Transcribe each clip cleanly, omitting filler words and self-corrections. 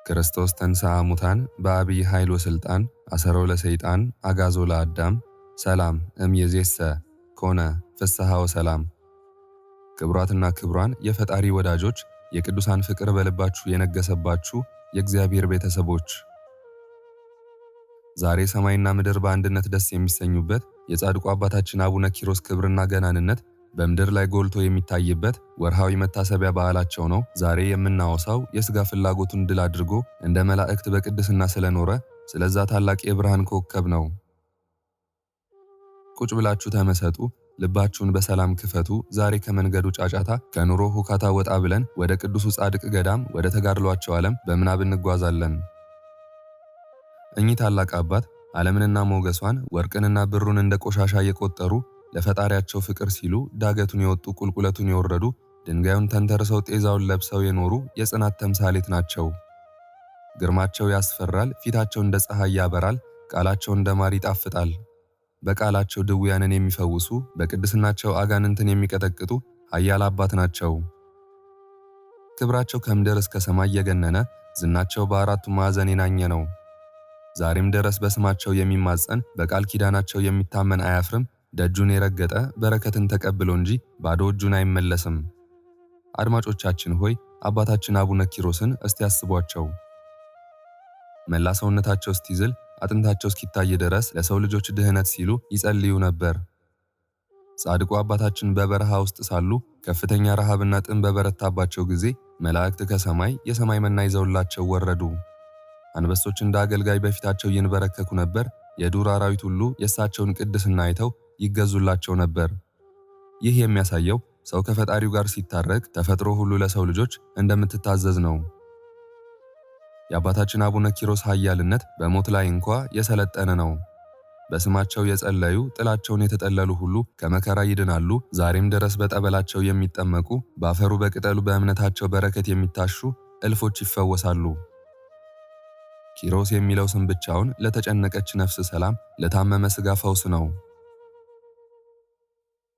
ክርስቶስ ተንሥአ እሙታን በአብይ ኃይል ወሥልጣን አሰሮ ለሰይጣን አግዓዞ ለአዳም ሰላም እምይእዜሰ ኮነ ፍስሐ ወሰላም። ክቡራትና ክቡራን የፈጣሪ ወዳጆች፣ የቅዱሳን ፍቅር በልባችሁ የነገሰባችሁ የእግዚአብሔር ቤተሰቦች፣ ዛሬ ሰማይና ምድር በአንድነት ደስ የሚሰኙበት የጻድቁ አባታችን አቡነ ኪሮስ ክብርና ገናንነት በምድር ላይ ጎልቶ የሚታይበት ወርሃዊ መታሰቢያ በዓላቸው ነው። ዛሬ የምናወሳው የሥጋ ፍላጎቱን ድል አድርጎ እንደ መላእክት በቅድስና ስለኖረ ስለዛ ታላቅ የብርሃን ኮከብ ነው። ቁጭ ብላችሁ ተመሰጡ፣ ልባችሁን በሰላም ክፈቱ። ዛሬ ከመንገዱ ጫጫታ ከኑሮ ሁካታ ወጣ ብለን ወደ ቅዱሱ ጻድቅ ገዳም ወደ ተጋድሏቸው ዓለም በምናብ እንጓዛለን። እኚህ ታላቅ አባት ዓለምንና ሞገሷን ወርቅንና ብሩን እንደ ቆሻሻ እየቆጠሩ ለፈጣሪያቸው ፍቅር ሲሉ ዳገቱን የወጡ ቁልቁለቱን የወረዱ ድንጋዩን ተንተርሰው ጤዛውን ለብሰው የኖሩ የጽናት ተምሳሌት ናቸው። ግርማቸው ያስፈራል፣ ፊታቸው እንደ ፀሐይ ያበራል፣ ቃላቸው እንደ ማር ይጣፍጣል። በቃላቸው ድውያንን የሚፈውሱ በቅድስናቸው አጋንንትን የሚቀጠቅጡ ኃያል አባት ናቸው። ክብራቸው ከምድር እስከ ሰማይ የገነነ ዝናቸው በአራቱ ማዕዘን የናኘ ነው። ዛሬም ድረስ በስማቸው የሚማጸን በቃል ኪዳናቸው የሚታመን አያፍርም። ደጁን የረገጠ በረከትን ተቀብሎ እንጂ ባዶ እጁን አይመለስም። አድማጮቻችን ሆይ አባታችን አቡነ ኪሮስን እስቲ ያስቧቸው። መላ ሰውነታቸው እስቲዝል አጥንታቸው እስኪታይ ድረስ ለሰው ልጆች ድህነት ሲሉ ይጸልዩ ነበር። ጻድቁ አባታችን በበረሃ ውስጥ ሳሉ ከፍተኛ ረሃብና ጥም በበረታባቸው ጊዜ መላእክት ከሰማይ የሰማይ መና ይዘውላቸው ወረዱ። አንበሶች እንደ አገልጋይ በፊታቸው ይንበረከኩ ነበር። የዱር አራዊት ሁሉ የእሳቸውን ቅድስና አይተው ይገዙላቸው ነበር። ይህ የሚያሳየው ሰው ከፈጣሪው ጋር ሲታረቅ ተፈጥሮ ሁሉ ለሰው ልጆች እንደምትታዘዝ ነው። የአባታችን አቡነ ኪሮስ ኃያልነት በሞት ላይ እንኳ የሰለጠነ ነው። በስማቸው የጸለዩ ጥላቸውን የተጠለሉ ሁሉ ከመከራ ይድናሉ። ዛሬም ድረስ በጠበላቸው የሚጠመቁ በአፈሩ በቅጠሉ በእምነታቸው በረከት የሚታሹ እልፎች ይፈወሳሉ። ኪሮስ የሚለው ስም ብቻውን ለተጨነቀች ነፍስ ሰላም፣ ለታመመ ሥጋ ፈውስ ነው።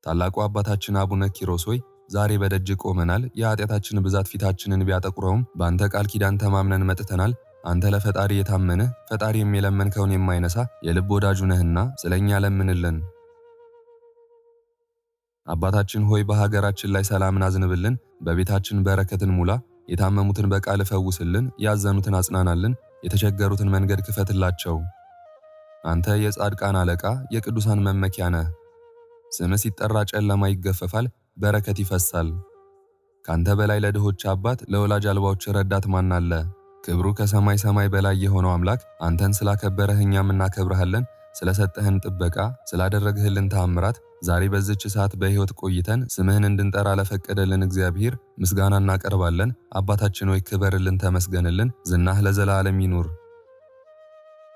ታላቁ አባታችን አቡነ ኪሮስ ሆይ ዛሬ በደጅ ቆመናል። የኃጢአታችን ብዛት ፊታችንን ቢያጠቁረውም በአንተ ቃል ኪዳን ተማምነን መጥተናል። አንተ ለፈጣሪ የታመንህ ፈጣሪም የለመንከውን የማይነሳ የልብ ወዳጁ ነህና ስለኛ ለምንልን። አባታችን ሆይ በሀገራችን ላይ ሰላምን አዝንብልን፣ በቤታችን በረከትን ሙላ፣ የታመሙትን በቃል ፈውስልን፣ ያዘኑትን አጽናናልን፣ የተቸገሩትን መንገድ ክፈትላቸው። አንተ የጻድቃን አለቃ የቅዱሳን መመኪያ ነህ። ስምህ ሲጠራ ጨለማ ይገፈፋል፣ በረከት ይፈሳል። ካንተ በላይ ለድሆች አባት ለወላጅ አልባዎች ረዳት ማን አለ? ክብሩ ከሰማይ ሰማይ በላይ የሆነው አምላክ አንተን ስላከበረህ እኛም እናከብረሃለን። ስለሰጠህን ጥበቃ፣ ስላደረግህልን ተአምራት ዛሬ በዚች ሰዓት በሕይወት ቆይተን ስምህን እንድንጠራ ለፈቀደልን እግዚአብሔር ምስጋና እናቀርባለን። አባታችን ሆይ ክበርልን፣ ተመስገንልን፣ ዝናህ ለዘላለም ይኑር።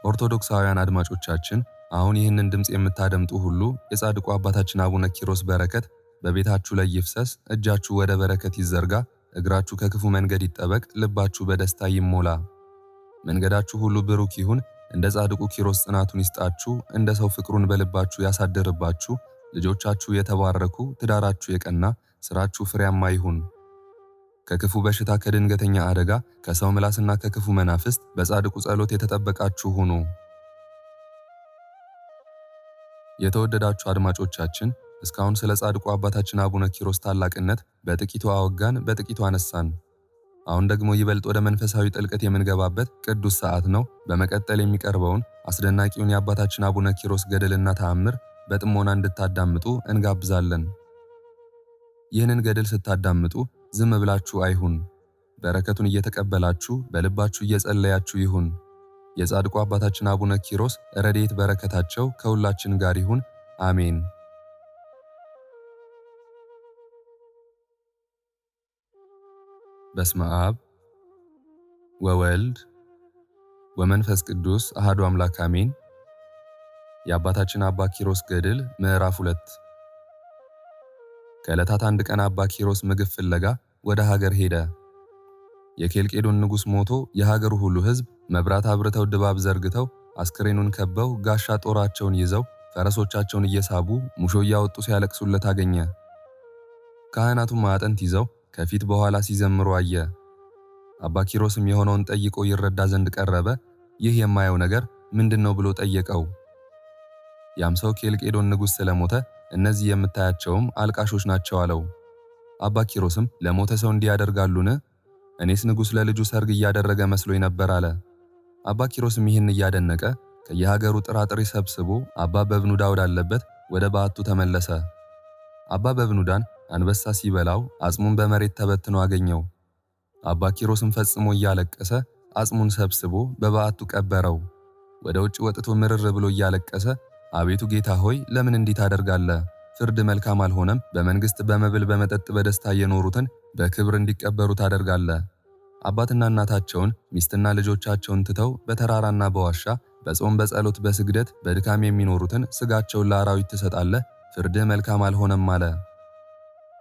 ኦርቶዶክሳውያን አድማጮቻችን አሁን ይህንን ድምፅ የምታደምጡ ሁሉ የጻድቁ አባታችን አቡነ ኪሮስ በረከት በቤታችሁ ላይ ይፍሰስ። እጃችሁ ወደ በረከት ይዘርጋ፣ እግራችሁ ከክፉ መንገድ ይጠበቅ፣ ልባችሁ በደስታ ይሞላ። መንገዳችሁ ሁሉ ብሩክ ይሁን። እንደ ጻድቁ ኪሮስ ጽናቱን ይስጣችሁ። እንደ ሰው ፍቅሩን በልባችሁ ያሳድርባችሁ። ልጆቻችሁ የተባረኩ፣ ትዳራችሁ የቀና፣ ስራችሁ ፍሬያማ ይሁን። ከክፉ በሽታ፣ ከድንገተኛ አደጋ፣ ከሰው ምላስና ከክፉ መናፍስት በጻድቁ ጸሎት የተጠበቃችሁ ሁኑ። የተወደዳችሁ አድማጮቻችን እስካሁን ስለ ጻድቁ አባታችን አቡነ ኪሮስ ታላቅነት በጥቂቱ አወጋን፣ በጥቂቱ አነሳን። አሁን ደግሞ ይበልጥ ወደ መንፈሳዊ ጥልቀት የምንገባበት ቅዱስ ሰዓት ነው። በመቀጠል የሚቀርበውን አስደናቂውን የአባታችን አቡነ ኪሮስ ገድልና ተአምር በጥሞና እንድታዳምጡ እንጋብዛለን። ይህንን ገድል ስታዳምጡ ዝም ብላችሁ አይሁን። በረከቱን እየተቀበላችሁ በልባችሁ እየጸለያችሁ ይሁን። የጻድቁ አባታችን አቡነ ኪሮስ ረድኤት በረከታቸው ከሁላችን ጋር ይሁን፣ አሜን። በስመ አብ ወወልድ ወመንፈስ ቅዱስ አሐዱ አምላክ አሜን። የአባታችን አባ ኪሮስ ገድል ምዕራፍ 2። ከዕለታት አንድ ቀን አባ ኪሮስ ምግብ ፍለጋ ወደ ሀገር ሄደ። የኬልቄዶን ንጉሥ ሞቶ የሀገሩ ሁሉ ሕዝብ መብራት አብርተው ድባብ ዘርግተው አስክሬኑን ከበው ጋሻ ጦራቸውን ይዘው ፈረሶቻቸውን እየሳቡ ሙሾ እያወጡ ሲያለቅሱለት አገኘ። ካህናቱም ማዕጠንት ይዘው ከፊት በኋላ ሲዘምሩ አየ። አባ ኪሮስም የሆነውን ጠይቆ ይረዳ ዘንድ ቀረበ። ይህ የማየው ነገር ምንድነው ብሎ ጠየቀው። ያም ሰው ኬልቄዶን ንጉሥ ስለሞተ እነዚህ የምታያቸውም አልቃሾች ናቸው አለው። አባ ኪሮስም ለሞተ ሰው እንዲህ ያደርጋሉን? እኔስ ንጉሥ ለልጁ ሰርግ እያደረገ መስሎኝ ነበር አለ። አባ ኪሮስም ይህን እያደነቀ ከየሀገሩ ጥራጥሬ ሰብስቦ አባ በብኑዳ ወዳለበት ወደ በዓቱ ተመለሰ። አባ በብኑዳን አንበሳ ሲበላው አጽሙን በመሬት ተበትኖ አገኘው። አባ ኪሮስም ፈጽሞ እያለቀሰ አጽሙን ሰብስቦ በበዓቱ ቀበረው። ወደ ውጭ ወጥቶ ምርር ብሎ እያለቀሰ አቤቱ ጌታ ሆይ ለምን እንዲህ ታደርጋለህ? ፍርድ መልካም አልሆነም። በመንግስት በመብል በመጠጥ በደስታ የኖሩትን በክብር እንዲቀበሩ ታደርጋለህ። አባትና እናታቸውን ሚስትና ልጆቻቸውን ትተው በተራራና በዋሻ በጾም በጸሎት በስግደት በድካም የሚኖሩትን ስጋቸውን ለአራዊት ትሰጣለህ። ፍርድህ መልካም አልሆነም አለ።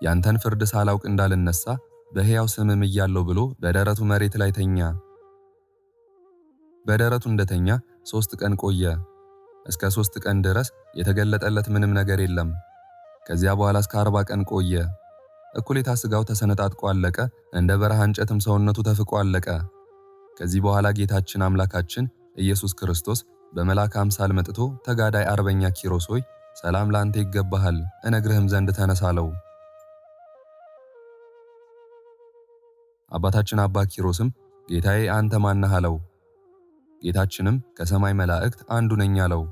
ያንተን ፍርድ ሳላውቅ እንዳልነሳ በሕያው ስምም እያለሁ ብሎ በደረቱ መሬት ላይ ተኛ። በደረቱ እንደተኛ 3 ቀን ቆየ። እስከ 3 ቀን ድረስ የተገለጠለት ምንም ነገር የለም። ከዚያ በኋላ እስከ 40 ቀን ቆየ። እኩሌታ ስጋው ተሰነጣጥቆ አለቀ፣ እንደ በረሃ እንጨትም ሰውነቱ ተፍቆ አለቀ። ከዚህ በኋላ ጌታችን አምላካችን ኢየሱስ ክርስቶስ በመልአክ አምሳል መጥቶ ተጋዳይ አርበኛ ኪሮስ ሆይ ሰላም ላንተ ይገባሃል፣ እነግርህም ዘንድ ተነሳለው። አባታችን አባ ኪሮስም ጌታዬ አንተ ማነህ አለው። ጌታችንም ከሰማይ መላእክት አንዱ ነኝ አለው።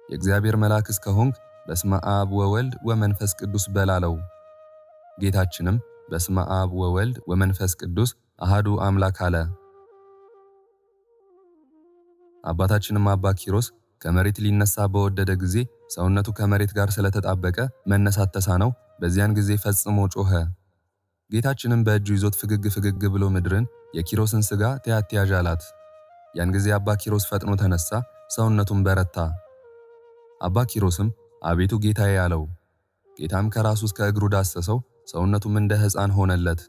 የእግዚአብሔር መልአክ እስከሆንክ በስመ አብ ወወልድ ወመንፈስ ቅዱስ በል አለው። ጌታችንም በስመ አብ ወወልድ ወመንፈስ ቅዱስ አሃዱ አምላክ አለ። አባታችንም አባ ኪሮስ ከመሬት ሊነሳ በወደደ ጊዜ ሰውነቱ ከመሬት ጋር ስለተጣበቀ መነሳት ተሳነው። በዚያን ጊዜ ፈጽሞ ጮኸ። ጌታችንም በእጁ ይዞት ፍግግ ብሎ ምድርን የኪሮስን ሥጋ ተያትያዥ አላት። ያን ጊዜ አባ ኪሮስ ፈጥኖ ተነሳ፣ ሰውነቱም በረታ። አባ ኪሮስም አቤቱ ጌታዬ አለው። ጌታም ከራሱ እስከ እግሩ ዳሰሰው፣ ሰውነቱም እንደ ሕፃን ሆነለት።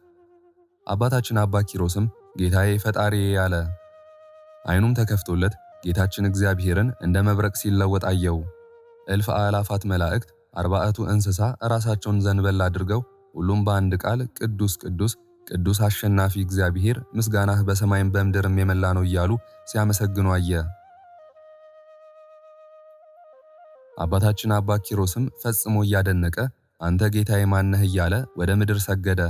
አባታችን አባ ኪሮስም ጌታዬ ፈጣሪዬ አለ። ዓይኑም ተከፍቶለት ጌታችን እግዚአብሔርን እንደ መብረቅ ሲለወጥ አየው። እልፍ አእላፋት መላእክት 40ቱ እንስሳ ራሳቸውን ዘንበል አድርገው ሁሉም በአንድ ቃል ቅዱስ ቅዱስ ቅዱስ አሸናፊ እግዚአብሔር ምስጋናህ በሰማይም በምድርም የመላ ነው እያሉ ሲያመሰግኑ አየ። አባታችን አባ ኪሮስም ፈጽሞ እያደነቀ አንተ ጌታዬ ማነህ እያለ ወደ ምድር ሰገደ።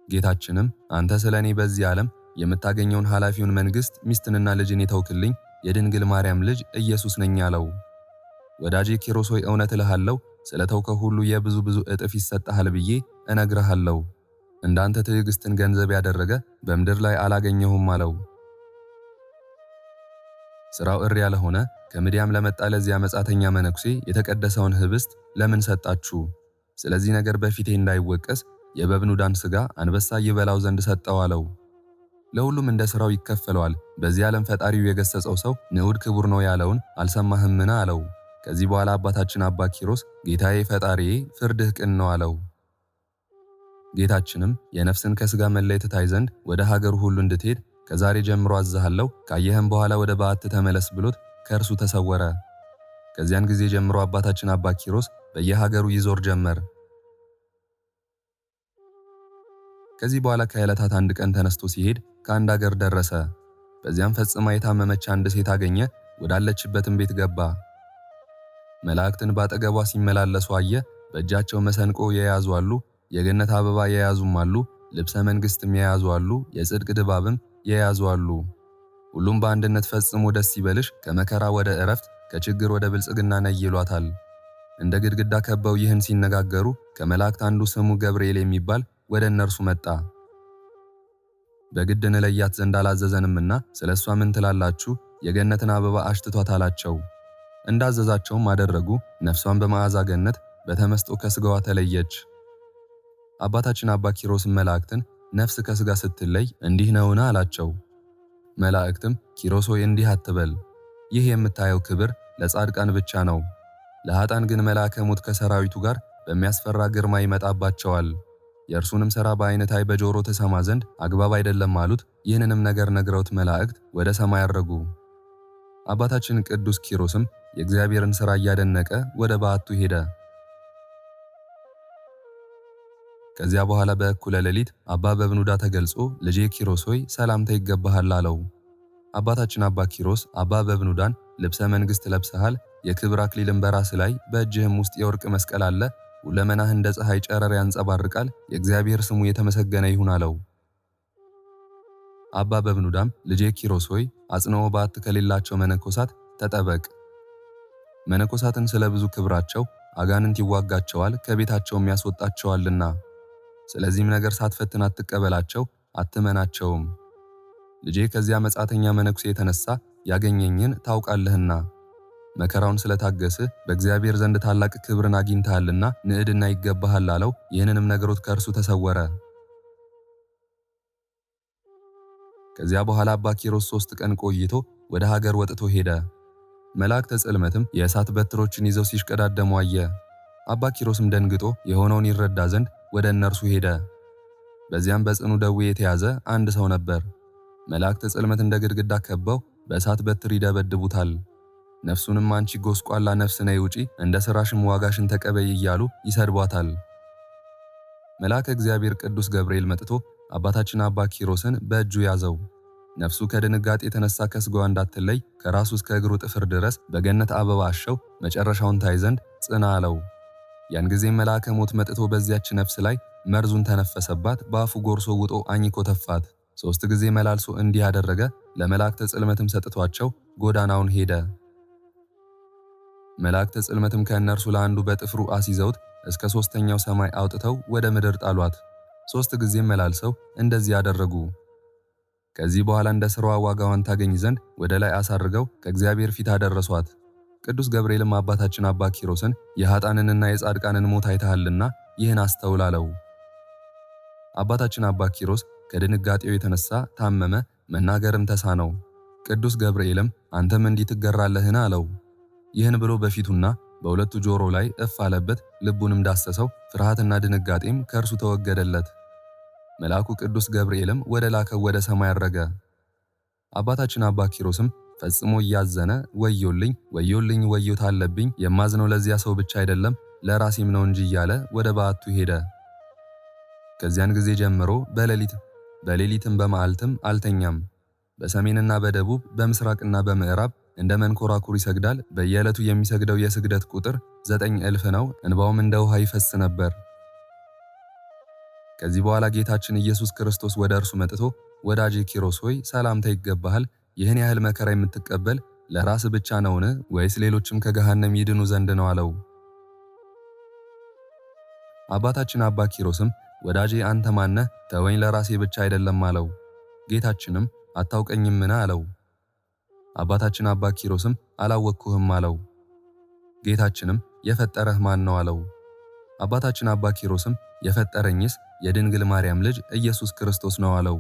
ጌታችንም አንተ ስለኔ በዚህ ዓለም የምታገኘውን ኃላፊውን መንግሥት ሚስትንና ልጅን የተውክልኝ የድንግል ማርያም ልጅ ኢየሱስ ነኝ አለው። ወዳጄ ኪሮስ ሆይ እውነት እልሃለሁ ስለተውከው ሁሉ የብዙ እጥፍ ይሰጥሃል ብዬ እነግርሃለሁ። እንዳንተ ትዕግስትን ገንዘብ ያደረገ በምድር ላይ አላገኘሁም አለው። ሥራው እር ያለ ሆነ ከምድያም ለመጣ ለዚያ መጻተኛ መነኩሴ የተቀደሰውን ህብስት ለምን ሰጣችሁ? ስለዚህ ነገር በፊቴ እንዳይወቀስ የበብኑዳን ሥጋ አንበሳ ይበላው ዘንድ ሰጠው አለው። ለሁሉም እንደ ሥራው ይከፈለዋል። በዚህ ዓለም ፈጣሪው የገሰጸው ሰው ንዑድ ክቡር ነው ያለውን አልሰማህምን አለው። ከዚህ በኋላ አባታችን አባ ኪሮስ ጌታዬ ፈጣሪዬ ፍርድህ ቅን ነው አለው። ጌታችንም የነፍስን ከሥጋ መለየት ታይ ዘንድ ወደ ሀገሩ ሁሉ እንድትሄድ ከዛሬ ጀምሮ አዝሃለሁ፣ ካየህም በኋላ ወደ በዓት ተመለስ ብሎት ከእርሱ ተሰወረ። ከዚያን ጊዜ ጀምሮ አባታችን አባ ኪሮስ በየሀገሩ ይዞር ጀመር። ከዚህ በኋላ ከዕለታት አንድ ቀን ተነስቶ ሲሄድ ከአንድ አገር ደረሰ። በዚያም ፈጽማ የታመመች አንድ ሴት አገኘ። ወዳለችበትም ቤት ገባ። መላእክትን ባጠገቧ ሲመላለሱ አየ። በእጃቸው መሰንቆ የያዙ አሉ፣ የገነት አበባ የያዙም አሉ፣ ልብሰ መንግሥትም የያዙ አሉ፣ የጽድቅ ድባብም የያዙ አሉ። ሁሉም በአንድነት ፈጽሞ ደስ ይበልሽ፣ ከመከራ ወደ ዕረፍት፣ ከችግር ወደ ብልጽግና ነይ ይሏታል። እንደ ግድግዳ ከበው ይህን ሲነጋገሩ ከመላእክት አንዱ ስሙ ገብርኤል የሚባል ወደ እነርሱ መጣ። በግድ እንለያት ዘንድ አላዘዘንምና ስለሷ ምን ትላላችሁ? የገነትን አበባ አሽትቷት አላቸው። እንዳዘዛቸውም አደረጉ። ነፍሷን በመዓዛ ገነት በተመስጦ ከሥጋዋ ተለየች። አባታችን አባ ኪሮስም መላእክትን ነፍስ ከሥጋ ስትለይ እንዲህ ነውን አላቸው። መላእክትም ኪሮስ ሆይ እንዲህ አትበል፣ ይህ የምታየው ክብር ለጻድቃን ብቻ ነው። ለኃጥአን ግን መልአከ ሞት ከሰራዊቱ ጋር በሚያስፈራ ግርማ ይመጣባቸዋል። የእርሱንም ሥራ በዓይንህ ታይ በጆሮ ትሰማ ዘንድ አግባብ አይደለም አሉት። ይህንንም ነገር ነግረውት መላእክት ወደ ሰማይ አረጉ። አባታችን ቅዱስ ኪሮስም የእግዚአብሔርን ሥራ እያደነቀ ወደ በዓቱ ሄደ። ከዚያ በኋላ በእኩለ ሌሊት አባ በብኑዳ ተገልጾ ልጄ ኪሮስ ሆይ ሰላምታ ይገባሃል አለው። አባታችን አባ ኪሮስ አባ በብኑዳን ልብሰ መንግሥት ለብሰሃል፣ የክብር አክሊልን በራስ ላይ በእጅህም ውስጥ የወርቅ መስቀል አለ፣ ሁለመናህ እንደ ፀሐይ ጨረር ያንጸባርቃል፣ የእግዚአብሔር ስሙ የተመሰገነ ይሁን አለው። አባ በብኑዳም ልጄ ኪሮስ ሆይ አጽንዖ በዓት ከሌላቸው መነኮሳት ተጠበቅ። መነኮሳትን ስለ ብዙ ክብራቸው አጋንንት ይዋጋቸዋል ከቤታቸውም ያስወጣቸዋልና። ስለዚህም ነገር ሳትፈትን አትቀበላቸው፣ አትመናቸውም። ልጄ ከዚያ መጻተኛ መነኩሴ የተነሳ ያገኘኝን ታውቃለህና መከራውን ስለታገስህ በእግዚአብሔር ዘንድ ታላቅ ክብርን አግኝተሃልና ንዕድና ይገባሃል አለው። ይህንንም ነገሮት ከእርሱ ተሰወረ። ከዚያ በኋላ አባ ኪሮስ 3 ቀን ቆይቶ ወደ ሀገር ወጥቶ ሄደ። መላእክተ ጽልመትም የእሳት በትሮችን ይዘው ሲሽቀዳደሙ አየ። አባ ኪሮስም ደንግጦ የሆነውን ይረዳ ዘንድ ወደ እነርሱ ሄደ። በዚያም በጽኑ ደዌ የተያዘ አንድ ሰው ነበር። መላእክተ ጽልመት እንደ ግድግዳ ከበው በእሳት በትር ይደበድቡታል። ነፍሱንም አንቺ ጎስቋላ ነፍስ ነይ ውጪ፣ እንደ ሥራሽም ዋጋሽን ተቀበይ እያሉ ይሰድቧታል። መልአከ እግዚአብሔር ቅዱስ ገብርኤል መጥቶ አባታችን አባ ኪሮስን በእጁ ያዘው። ነፍሱ ከድንጋጤ የተነሳ ከስጋዋ እንዳትለይ ከራሱ እስከ እግሩ ጥፍር ድረስ በገነት አበባ አሸው፣ መጨረሻውን ታይ ዘንድ ጽና አለው። ያን ጊዜም መልአከ ሞት መጥቶ በዚያች ነፍስ ላይ መርዙን ተነፈሰባት፣ በአፉ ጎርሶ ውጦ አኝኮ ተፋት። 3 ጊዜ መላልሶ እንዲህ አደረገ። ለመላእክተ ጽልመትም ሰጥቷቸው ጎዳናውን ሄደ። መላእክተ ጽልመትም ከእነርሱ ለአንዱ በጥፍሩ አስይዘውት እስከ 3ኛው ሰማይ አውጥተው ወደ ምድር ጣሏት። 3 ጊዜም መላልሰው እንደዚህ አደረጉ። ከዚህ በኋላ እንደ ሥራዋ ዋጋዋን ታገኝ ዘንድ ወደ ላይ አሳርገው ከእግዚአብሔር ፊት አደረሷት። ቅዱስ ገብርኤልም አባታችን አባ ኪሮስን የኃጥአንንና የጻድቃንን ሞት አይተሃልና ይህን አስተውል አለው። አባታችን አባ ኪሮስ ከድንጋጤው የተነሳ ታመመ፣ መናገርም ተሳነው። ቅዱስ ገብርኤልም አንተም እንዲህ ትገራለህን አለው። ይህን ብሎ በፊቱና በሁለቱ ጆሮ ላይ እፍ አለበት፣ ልቡንም ዳሰሰው። ፍርሃትና ድንጋጤም ከእርሱ ተወገደለት። መልአኩ ቅዱስ ገብርኤልም ወደ ላከው ወደ ሰማይ አረገ። አባታችን አባ ኪሮስም ፈጽሞ እያዘነ ወዮልኝ ወዮልኝ ወዮታ አለብኝ፣ የማዝነው ለዚያ ሰው ብቻ አይደለም ለራሴም ነው እንጂ እያለ ወደ በዓቱ ሄደ። ከዚያን ጊዜ ጀምሮ በሌሊትም በመዓልትም አልተኛም። በሰሜንና በደቡብ በምስራቅና በምዕራብ እንደ መንኮራኩር ይሰግዳል። በየዕለቱ የሚሰግደው የስግደት ቁጥር 9,000 ነው። እንባውም እንደ ውሃ ይፈስ ነበር። ከዚህ በኋላ ጌታችን ኢየሱስ ክርስቶስ ወደ እርሱ መጥቶ ወዳጄ ኪሮስ ሆይ ሰላምታ ይገባሃል። ይህን ያህል መከራ የምትቀበል ለራስ ብቻ ነውን? ወይስ ሌሎችም ከገሃነም ይድኑ ዘንድ ነው አለው። አባታችን አባ ኪሮስም ወዳጄ አንተ ማነህ? ተወኝ፣ ለራሴ ብቻ አይደለም አለው። ጌታችንም አታውቀኝምን አለው። አባታችን አባ ኪሮስም አላወቅኩህም አለው። ጌታችንም የፈጠረህ ማን ነው አለው። አባታችን አባ ኪሮስም የፈጠረኝስ የድንግል ማርያም ልጅ ኢየሱስ ክርስቶስ ነው አለው።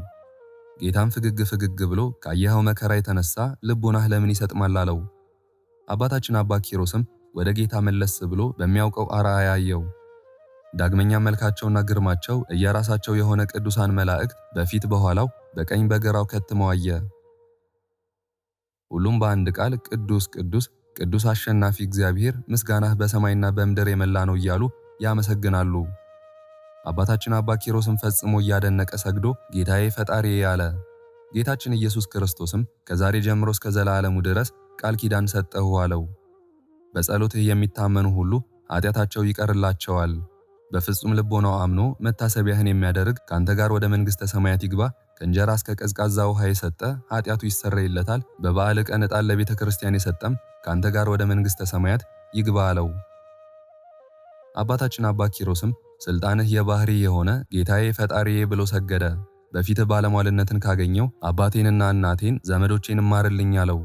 ጌታም ፍግግ ብሎ ካየኸው መከራ የተነሳ ልቦናህ ለምን ይሰጥማል አለው። አባታችን አባ ኪሮስም ወደ ጌታ መለስ ብሎ በሚያውቀው አርአያ አየው። ዳግመኛ መልካቸውና ግርማቸው እየራሳቸው የሆነ ቅዱሳን መላእክት በፊት በኋላው በቀኝ በግራው ከትመው አየ። ሁሉም በአንድ ቃል ቅዱስ ቅዱስ ቅዱስ አሸናፊ እግዚአብሔር ምስጋናህ በሰማይና በምድር የመላ ነው እያሉ ያመሰግናሉ። አባታችን አባ ኪሮስም ፈጽሞ እያደነቀ ሰግዶ ጌታዬ ፈጣሪዬ አለ። ጌታችን ኢየሱስ ክርስቶስም ከዛሬ ጀምሮ እስከ ዘላለሙ ድረስ ቃል ኪዳን ሰጠሁ አለው። በጸሎትህ የሚታመኑ ሁሉ ኃጢአታቸው ይቀርላቸዋል። በፍጹም ልቦናው አምኖ መታሰቢያህን የሚያደርግ ካንተ ጋር ወደ መንግሥተ ሰማያት ይግባ። ከእንጀራ እስከ ቀዝቃዛ ውሃ የሰጠ ኃጢአቱ ይሰረይለታል። በበዓል ቀን ዕጣን ለቤተ ክርስቲያን የሰጠም ካንተ ጋር ወደ መንግሥተ ሰማያት ይግባ አለው። አባታችን አባ ኪሮስም ስልጣንህ የባህሪ የሆነ ጌታዬ ፈጣሪዬ ብሎ ሰገደ። በፊትህ ባለሟልነትን ካገኘው አባቴንና እናቴን ዘመዶቼን ማርልኝ አለው።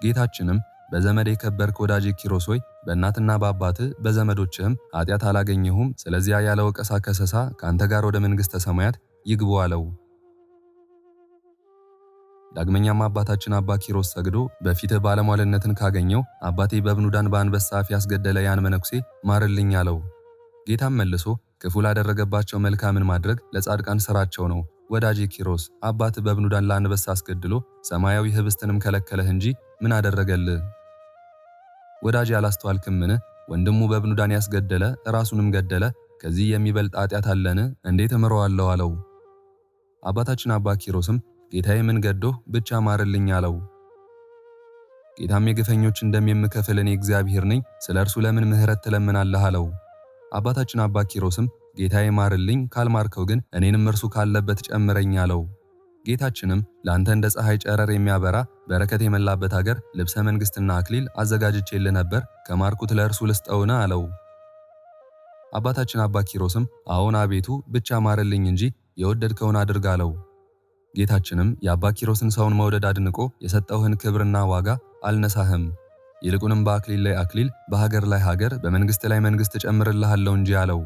ጌታችንም በዘመድ የከበርክ ወዳጄ ኪሮስ ሆይ በእናትና በአባትህ በዘመዶችህም ኃጢአት አላገኘሁም። ስለዚያ ያለ ወቀሳ ከሰሳ ካንተ ጋር ወደ መንግሥተ ሰማያት ይግቡ አለው። ዳግመኛም አባታችን አባ ኪሮስ ሰግዶ በፊትህ ባለሟልነትን ካገኘው አባቴ በብኑዳን በአንበሳ አፍ ያስገደለ ያን መነኩሴ ማርልኝ አለው። ጌታም መልሶ ክፉ ላደረገባቸው መልካምን ማድረግ ለጻድቃን ሥራቸው ነው። ወዳጄ ኪሮስ አባትህ በብኑዳን ለአንበሳ አስገድሎ ሰማያዊ ህብስትንም ከለከለህ እንጂ ምን አደረገልህ? ወዳጄ አላስተዋልክምን? ወንድሙ በብኑዳን ያስገደለ ራሱንም ገደለ። ከዚህ የሚበልጥ ኃጢአት አለን? እንዴት እምረዋለሁ አለው። አባታችን አባ ኪሮስም ጌታዬ ምን ገዶህ? ብቻ ማርልኝ አለው። ጌታም የግፈኞችን ደም የምከፍል እኔ እግዚአብሔር ነኝ፣ ስለ እርሱ ለምን ምሕረት ትለምናለህ አለው። አባታችን አባ ኪሮስም ጌታዬ ማርልኝ፣ ካልማርከው ግን እኔንም እርሱ ካለበት ጨምረኝ አለው። ጌታችንም ለአንተ እንደ ፀሐይ ጨረር የሚያበራ በረከት የመላበት አገር ልብሰ መንግሥትና አክሊል አዘጋጅቼልህ ነበር፣ ከማርኩት ለእርሱ ልስጠውን አለው። አባታችን አባ ኪሮስም አዎን አቤቱ፣ ብቻ ማርልኝ እንጂ የወደድከውን አድርግ አለው። ጌታችንም የአባ ኪሮስን ሰውን መውደድ አድንቆ የሰጠውህን ክብርና ዋጋ አልነሳህም፣ ይልቁንም በአክሊል ላይ አክሊል፣ በሀገር ላይ ሀገር፣ በመንግሥት ላይ መንግሥት እጨምርልሃለሁ እንጂ አለው።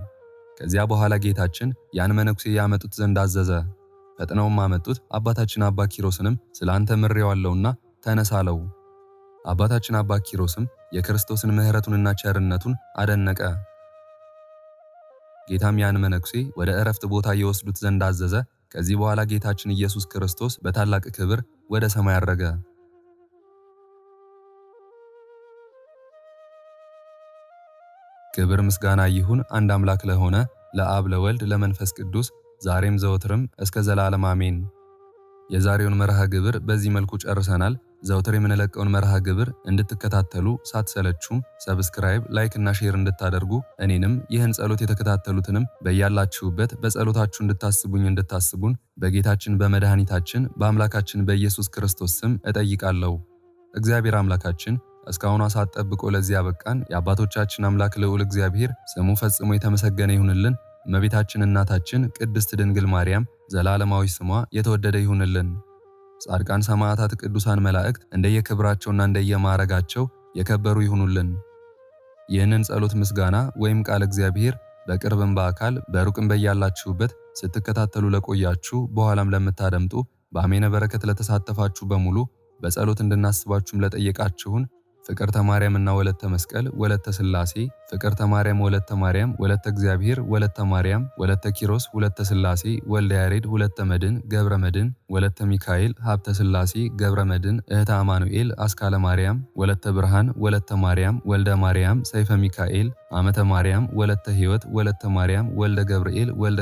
ከዚያ በኋላ ጌታችን ያን መነኩሴ ያመጡት ዘንድ አዘዘ። ፈጥነውም አመጡት። አባታችን አባ ኪሮስንም ስለ አንተ ምሬዋለሁና ተነሳ አለው። አባታችን አባ ኪሮስም የክርስቶስን ምሕረቱንና ቸርነቱን አደነቀ። ጌታም ያን መነኩሴ ወደ ዕረፍት ቦታ ይወስዱት ዘንድ አዘዘ። ከዚህ በኋላ ጌታችን ኢየሱስ ክርስቶስ በታላቅ ክብር ወደ ሰማይ አረገ። ክብር ምስጋና ይሁን አንድ አምላክ ለሆነ ለአብ ለወልድ ለመንፈስ ቅዱስ ዛሬም ዘወትርም እስከ ዘላለም አሜን። የዛሬውን መርሃ ግብር በዚህ መልኩ ጨርሰናል። ዘወትር የምንለቀውን መርሃ ግብር እንድትከታተሉ ሳትሰለቹም ሰብስክራይብ፣ ላይክ እና ሼር እንድታደርጉ እኔንም ይህን ጸሎት የተከታተሉትንም በያላችሁበት በጸሎታችሁ እንድታስቡን በጌታችን በመድኃኒታችን በአምላካችን በኢየሱስ ክርስቶስ ስም እጠይቃለሁ። እግዚአብሔር አምላካችን እስካሁኗ ሰዓት ጠብቆ ለዚህ ያበቃን የአባቶቻችን አምላክ ልዑል እግዚአብሔር ስሙ ፈጽሞ የተመሰገነ ይሁንልን። እመቤታችን እናታችን ቅድስት ድንግል ማርያም ዘላለማዊ ስሟ የተወደደ ይሁንልን። ጻድቃን ሰማዕታት፣ ቅዱሳን መላእክት እንደየክብራቸውና እንደየማዕረጋቸው የከበሩ ይሁኑልን። ይህንን ጸሎት ምስጋና ወይም ቃል እግዚአብሔር በቅርብም በአካል በሩቅም በያላችሁበት ስትከታተሉ ለቆያችሁ በኋላም ለምታደምጡ በአሜነ በረከት ለተሳተፋችሁ በሙሉ በጸሎት እንድናስባችሁም ለጠየቃችሁን ፍቅርተ ማርያምና ወለተ መስቀል ወለተ ሥላሴ፣ ፍቅርተ ማርያም ወለተ ማርያም ወለተ እግዚአብሔር ወለተ ማርያም ወለተ ኪሮስ ወለተ ሥላሴ፣ ወልደ ያሬድ ወለተ መድን ገብረ መድን ወለተ ሚካኤል ሀብተ ሥላሴ ገብረ መድን፣ እህተ አማኑኤል አስካለ ማርያም ወለተ ብርሃን ወለተ ማርያም ወልደ ማርያም ሰይፈ ሚካኤል አመተ ማርያም ወለተ ሕይወት ወለተ ማርያም ወልደ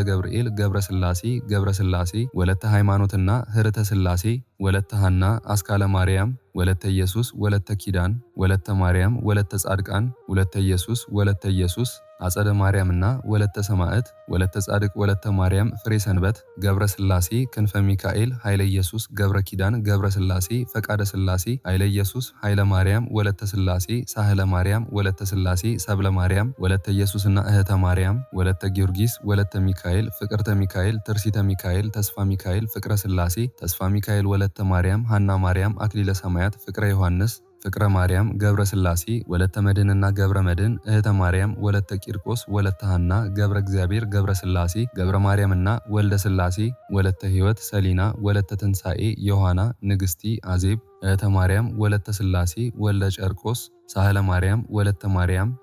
ገብርኤል ገብረ ሥላሴ ወለተ ሃይማኖትና ህርተ ሥላሴ ወለተ ሐና አስካለ ማርያም ወለተ ኢየሱስ ወለተ ኪዳን ወለተ ማርያም ወለተ ጻድቃን ወለተ ኢየሱስ ወለተ ኢየሱስ አጸደ ማርያምና ወለተ ሰማዕት ወለተ ጻድቅ ወለተ ማርያም ፍሬ ሰንበት ገብረ ሥላሴ ክንፈ ሚካኤል ኃይለ ኢየሱስ ገብረ ኪዳን ገብረ ሥላሴ ፈቃደ ሥላሴ ኃይለ ኢየሱስ ኃይለ ማርያም ወለተ ሥላሴ ሳህለ ማርያም ወለተ ሥላሴ ሰብለ ማርያም ወለተ ኢየሱስና እህተ ማርያም ወለተ ጊዮርጊስ ወለተ ሚካኤል ፍቅርተ ሚካኤል ትርሲተ ሚካኤል ተስፋ ሚካኤል ፍቅረ ሥላሴ ተስፋ ሚካኤል ወለተ ማርያም ሐና ማርያም አክሊለ ሰማያት ፍቅረ ዮሐንስ ፍቅረ ማርያም ገብረ ሥላሴ ወለተ መድንና ገብረ መድን እህተ ማርያም ወለተ ቂርቆስ ወለተ ሐና ገብረ እግዚአብሔር ገብረ ሥላሴ ገብረ ማርያምና ወልደ ሥላሴ ወለተ ሕይወት ሰሊና ወለተ ትንሣኤ ዮሐና ንግሥቲ አዜብ እህተ ማርያም ወለተ ሥላሴ ወልደ ጨርቆስ ሳህለ ማርያም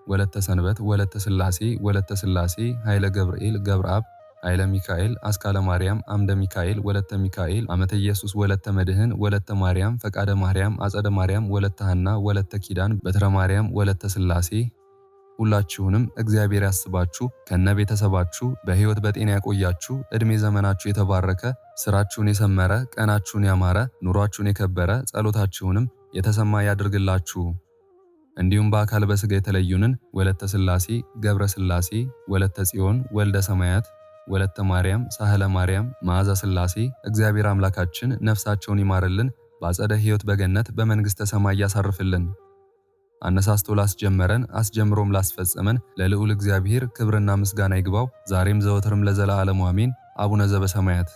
ወለተ ሰንበት ወለተ ሥላሴ ኃይለ ገብርኤል ገብረአብ ኃይለ ሚካኤል አስካለ ማርያም አምደ ሚካኤል ወለተ ሚካኤል አመተ ኢየሱስ ወለተ መድህን ወለተ ማርያም ፈቃደ ማርያም አጸደ ማርያም ወለተ ሐና ወለተ ኪዳን በትረ ማርያም ወለተ ሥላሴ ሁላችሁንም እግዚአብሔር ያስባችሁ ከነ ቤተሰባችሁ በሕይወት በጤና ያቆያችሁ። ዕድሜ ዘመናችሁ የተባረከ ስራችሁን የሰመረ ቀናችሁን ያማረ ኑሯችሁን የከበረ ጸሎታችሁንም የተሰማ ያድርግላችሁ። እንዲሁም በአካል በሥጋ የተለዩንን ወለተ ሥላሴ ገብረ ሥላሴ ወለተ ጽዮን ወልደ ሰማያት ወለተ ማርያም ሳህለ ማርያም መዓዛ ሥላሴ እግዚአብሔር አምላካችን ነፍሳቸውን ይማርልን፣ በአጸደ ሕይወት በገነት በመንግሥተ ሰማይ ያሳርፍልን። አነሳስቶ ላስጀመረን አስጀምሮም ላስፈጸመን ለልዑል እግዚአብሔር ክብርና ምስጋና ይግባው ዛሬም ዘወትርም ለዘላለሙ አሜን። አቡነ ዘበሰማያት